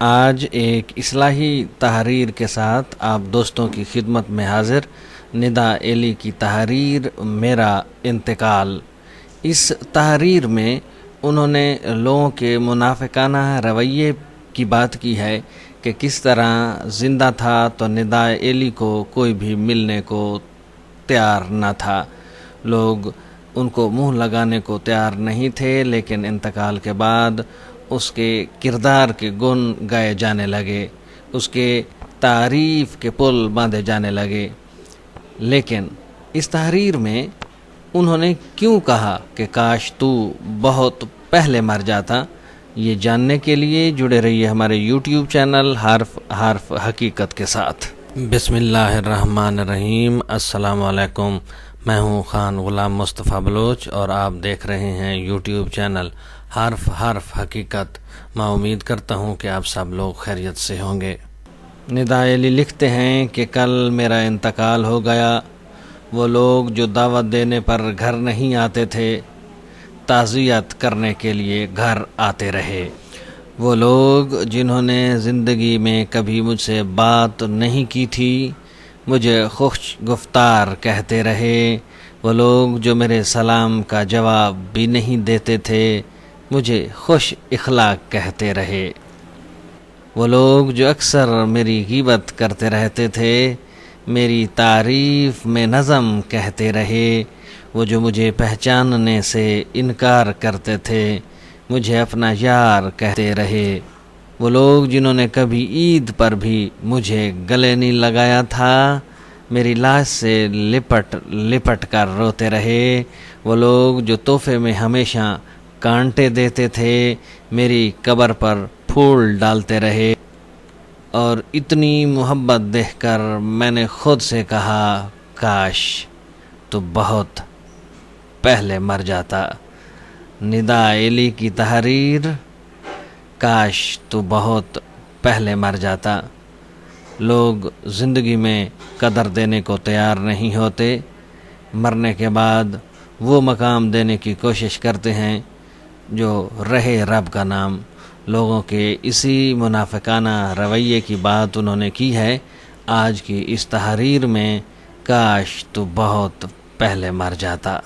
آج ایک اصلاحی تحریر کے ساتھ آپ دوستوں کی خدمت میں حاضر۔ ندا ایلی کی تحریر میرا انتقال۔ اس تحریر میں انہوں نے لوگوں کے منافقانہ رویے کی بات کی ہے کہ کس طرح زندہ تھا تو ندا ایلی کو کوئی بھی ملنے کو تیار نہ تھا، لوگ ان کو منہ لگانے کو تیار نہیں تھے، لیکن انتقال کے بعد اس کے کردار کے گن گائے جانے لگے، اس کے تعریف کے پل باندھے جانے لگے۔ لیکن اس تحریر میں انہوں نے کیوں کہا کہ کاش تو بہت پہلے مر جاتا، یہ جاننے کے لیے جڑے رہیے ہمارے یوٹیوب چینل حرف حقیقت کے ساتھ۔ بسم اللہ الرحمن الرحیم۔ السلام علیکم، میں ہوں خان غلام مصطفیٰ بلوچ اور آپ دیکھ رہے ہیں یوٹیوب چینل حرف حقیقت۔ میں امید کرتا ہوں کہ آپ سب لوگ خیریت سے ہوں گے۔ ندا ایلی لکھتے ہیں کہ کل میرا انتقال ہو گیا۔ وہ لوگ جو دعوت دینے پر گھر نہیں آتے تھے، تعزیت کرنے کے لیے گھر آتے رہے۔ وہ لوگ جنہوں نے زندگی میں کبھی مجھ سے بات نہیں کی تھی، مجھے خوش گفتار کہتے رہے۔ وہ لوگ جو میرے سلام کا جواب بھی نہیں دیتے تھے، مجھے خوش اخلاق کہتے رہے۔ وہ لوگ جو اکثر میری غیبت کرتے رہتے تھے، میری تعریف میں نظم کہتے رہے۔ وہ جو مجھے پہچاننے سے انکار کرتے تھے، مجھے اپنا یار کہتے رہے۔ وہ لوگ جنہوں نے کبھی عید پر بھی مجھے گلے نہیں لگایا تھا، میری لاش سے لپٹ کر روتے رہے۔ وہ لوگ جو تحفے میں ہمیشہ کانٹے دیتے تھے، میری قبر پر پھول ڈالتے رہے۔ اور اتنی محبت دیکھ کر میں نے خود سے کہا کاش تو بہت پہلے مر جاتا۔ ندا ایلی کی تحریر، کاش تو بہت پہلے مر جاتا۔ لوگ زندگی میں قدر دینے کو تیار نہیں ہوتے، مرنے کے بعد وہ مقام دینے کی کوشش کرتے ہیں جو رہے رب کا نام۔ لوگوں کے اسی منافقانہ رویے کی بات انہوں نے کی ہے آج کی اس تحریر میں، کاش تو بہت پہلے مر جاتا۔